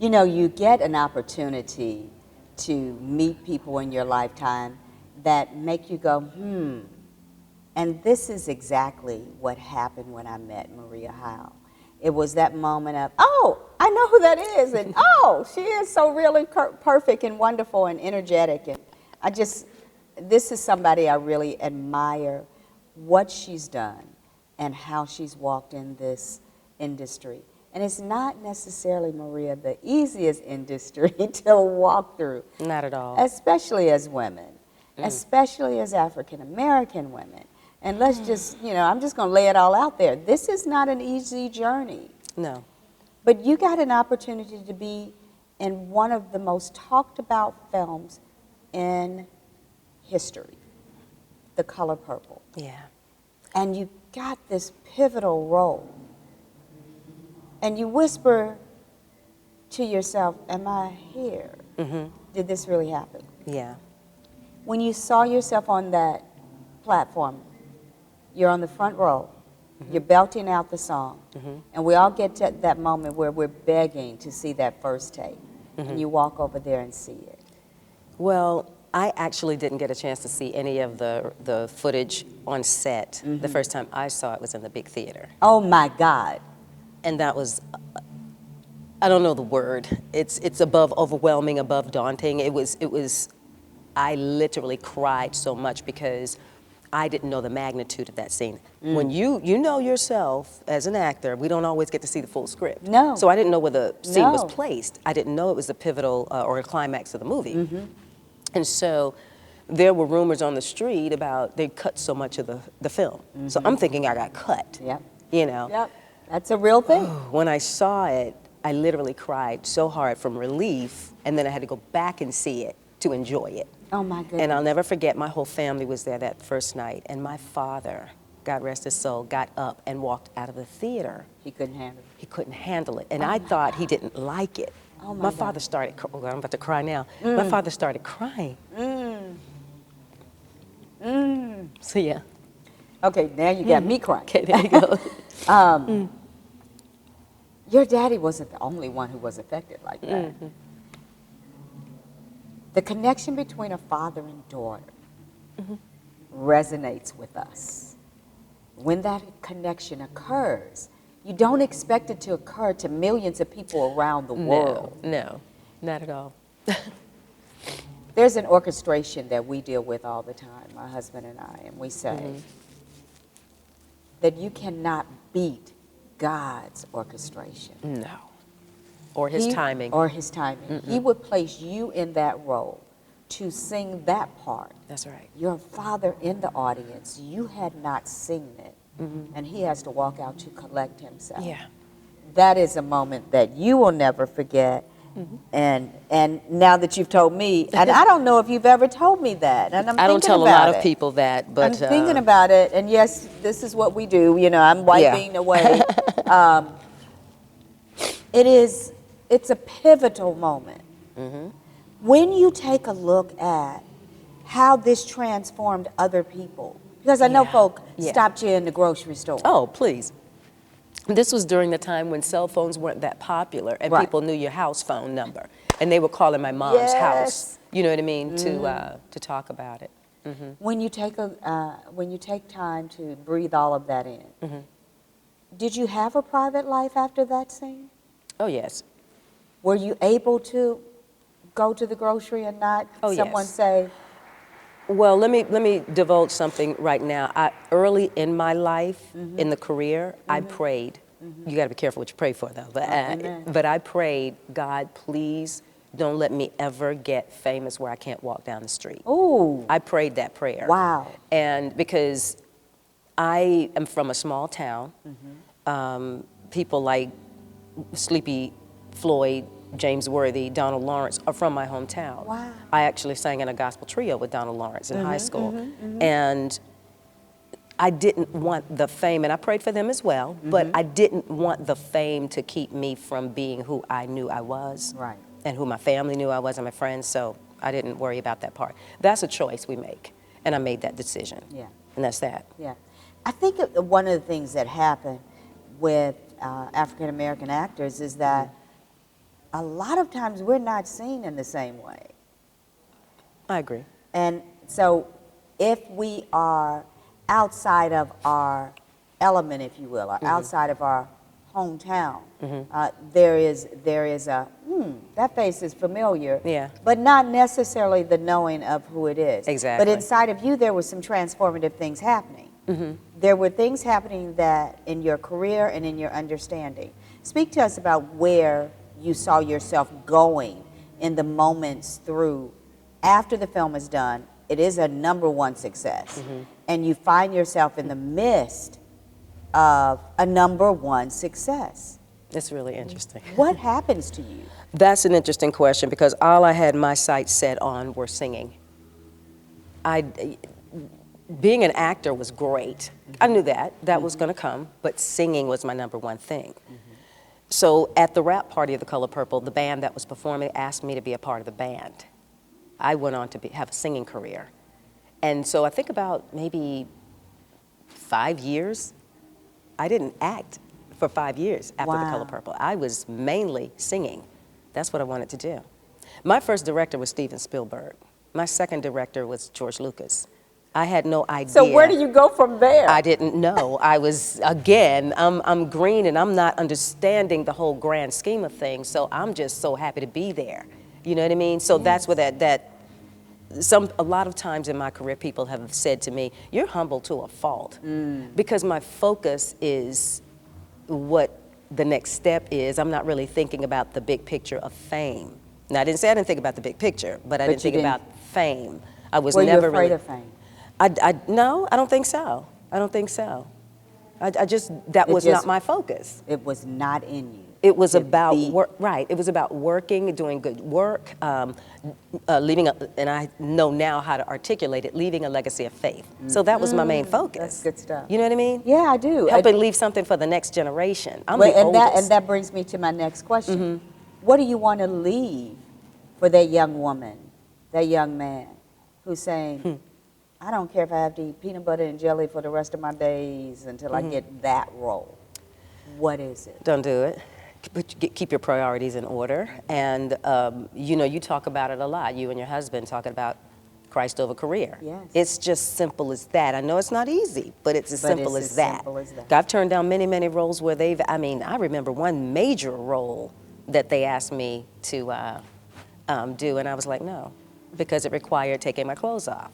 You know, you get an opportunity to meet people in your lifetime that make you go, And this is exactly what happened when I met Maria Howell. It was that moment of, oh, I know who that is, and oh, she is so really perfect and wonderful and energetic. And this is somebody I really admire what she's done and how she's walked in this industry. And it's not necessarily, Maria, the easiest industry to walk through. Not at all. Especially as women, especially as African American women. And let's just, I'm just going to lay it all out there. This is not an easy journey. No. But you got an opportunity to be in one of the most talked about films in history, The Color Purple. Yeah. And you got this pivotal role. And you whisper to yourself, am I here? Did this really happen? Yeah. When you saw yourself on that platform, you're on the front row, you're belting out the song, and we all get to that moment where we're begging to see that first take, and you walk over there and see it. Well, I actually didn't get a chance to see any of the footage on set. The first time I saw it was in the big theater. Oh my God. And that was, I don't know the word. It's above overwhelming, above daunting. It was, I literally cried so much because I didn't know the magnitude of that scene. When you know yourself as an actor, we don't always get to see the full script. No. So I didn't know where the scene was placed. I didn't know it was the pivotal or a climax of the movie. And so there were rumors on the street about they cut so much of the film. So I'm thinking I got cut. Yep. You know. Yep. That's a real thing. When I saw it, I literally cried so hard from relief, and then I had to go back and see it to enjoy it. Oh my goodness. And I'll never forget, my whole family was there that first night, and my father, God rest his soul, got up and walked out of the theater. He couldn't handle it. He couldn't handle it, and I thought he didn't like it. Oh my father started, oh God, I'm about to cry now. My father started crying. So yeah. Okay, now you got me crying. Okay, there you go. Your daddy wasn't the only one who was affected like that. The connection between a father and daughter resonates with us. When that connection occurs, you don't expect it to occur to millions of people around the world. No, not at all. There's an orchestration that we deal with all the time, my husband and I, and we say that you cannot beat God's orchestration. No. Or his timing. Or his timing. He would place you in that role to sing that part. That's right. Your father in the audience, you had not seen it, and he has to walk out to collect himself. Yeah. That is a moment that you will never forget. And now that you've told me, and I don't know if you've ever told me that, and I don't tell a lot of people that, but I'm thinking about it, and yes, this is what we do. You know, I'm wiping away. It's a pivotal moment. When you take a look at how this transformed other people, because I know folk stopped you in the grocery store. Oh, please. This was during the time when cell phones weren't that popular, and people knew your house phone number, and they were calling my mom's house. You know what I mean? To talk about it. When you take time to breathe all of that in, did you have a private life after that scene? Oh yes. Were you able to go to the grocery and not someone say? Well, let me divulge something right now. Early in my life, in the career, I prayed. You got to be careful what you pray for, though. But I prayed, God, please don't let me ever get famous where I can't walk down the street. Ooh. I prayed that prayer. Wow. And because I am from a small town, people like Sleepy Floyd, James Worthy, Donald Lawrence are from my hometown. Wow. I actually sang in a gospel trio with Donald Lawrence in high school. And I didn't want the fame, and I prayed for them as well, but I didn't want the fame to keep me from being who I knew I was. Right. And who my family knew I was and my friends, so I didn't worry about that part. That's a choice we make, and I made that decision. Yeah. And that's that. Yeah. I think one of the things that happened with African American actors is that a lot of times we're not seen in the same way. I agree. And so if we are outside of our element, if you will, or outside of our hometown, there is a, that face is familiar, Yeah. but not necessarily the knowing of who it is. Exactly. But inside of you, there were some transformative things happening. There were things happening that in your career and in your understanding. Speak to us about where you saw yourself going in the moments through, after the film is done, it is a #1 success, and you find yourself in the midst of a #1 success. It's really interesting. What happens to you? That's an interesting question because all I had my sights set on were singing. Being an actor was great. I knew that was going to come, but singing was my #1 thing. So at the wrap party of The Color Purple, the band that was performing asked me to be a part of the band. I went on to have a singing career. And so I think about maybe 5 years. I didn't act for 5 years after The Color Purple. I was mainly singing. That's what I wanted to do. My first director was Steven Spielberg. My second director was George Lucas. I had no idea. So where do you go from there? I didn't know. I was, again, I'm green and I'm not understanding the whole grand scheme of things, so I'm just so happy to be there. You know what I mean? So that's where a lot of times in my career, people have said to me, you're humble to a fault. Because my focus is what the next step is. I'm not really thinking about the big picture of fame. Now, I didn't say I didn't think about the big picture, but I didn't think about fame. I was Were never you afraid really. of fame? No, I don't think so. I don't think so. That was not my focus. It was not in you. It was about work, right? It was about working, doing good work, leaving and I know now how to articulate it, leaving a legacy of faith. So that was my main focus. That's good stuff. You know what I mean? Yeah, I do. Helping leave something for the next generation. I'm Well, the oldest. and that brings me to my next question. What do you want to leave for that young woman, that young man who's saying, I don't care if I have to eat peanut butter and jelly for the rest of my days until I get that role? What is it? Don't do it. Keep your priorities in order. And, you know, you talk about it a lot. You and your husband talking about Christ over career. Yes. It's just simple as that. I know it's not easy, but it's as simple as that. Simple as that. I've turned down many, many roles where I remember one major role that they asked me to do, and I was like, no, because it required taking my clothes off.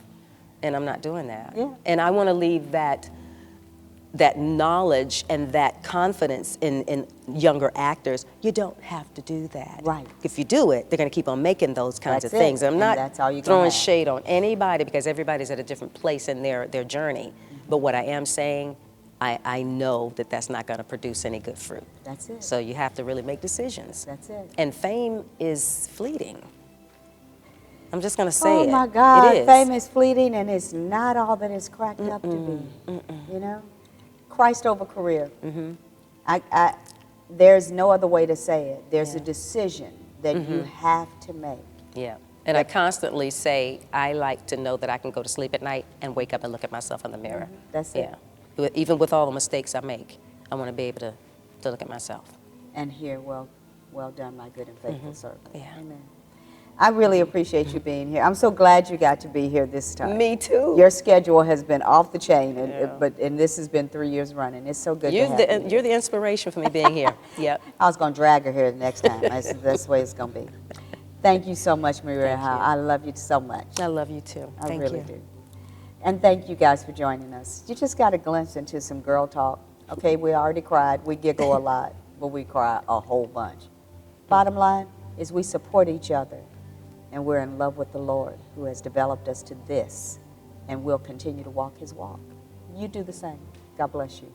And I'm not doing that. Yeah. And I want to leave that knowledge and that confidence in younger actors. You don't have to do that. Right. If you do it, they're going to keep on making those kinds That's of things. it. I'm And not that's all you're gonna throwing have. shade on anybody because everybody's at a different place in their journey. But what I am saying, I know that that's not going to produce any good fruit. That's it. So you have to really make decisions. That's it. And fame is fleeting. I'm just going to say it. Oh my God, It is. fame is fleeting and it's not all that it's cracked up to be. You know? Christ over career. There's no other way to say it. There's a decision that you have to make. Yeah. And I constantly say, I like to know that I can go to sleep at night and wake up and look at myself in the mirror. That's it. Yeah. Even with all the mistakes I make, I want to be able to look at myself. And hear, well done, my good and faithful servant. Yeah. Amen. I really appreciate you being here. I'm so glad you got to be here this time. Me too. Your schedule has been off the chain, Yeah. and this has been 3 years running. It's so good to have you. You're the inspiration for me being here. Yep. I was going to drag her here the next time. That's the way it's going to be. Thank you so much, Maria Thank Howell. you. I love you so much. I love you too. I Thank really you. do. And thank you guys for joining us. You just got a glimpse into some girl talk. Okay, we already cried. We giggle a lot, but we cry a whole bunch. Bottom line is we support each other, and we're in love with the Lord who has developed us to this, and we'll continue to walk his walk. You do the same. God bless you.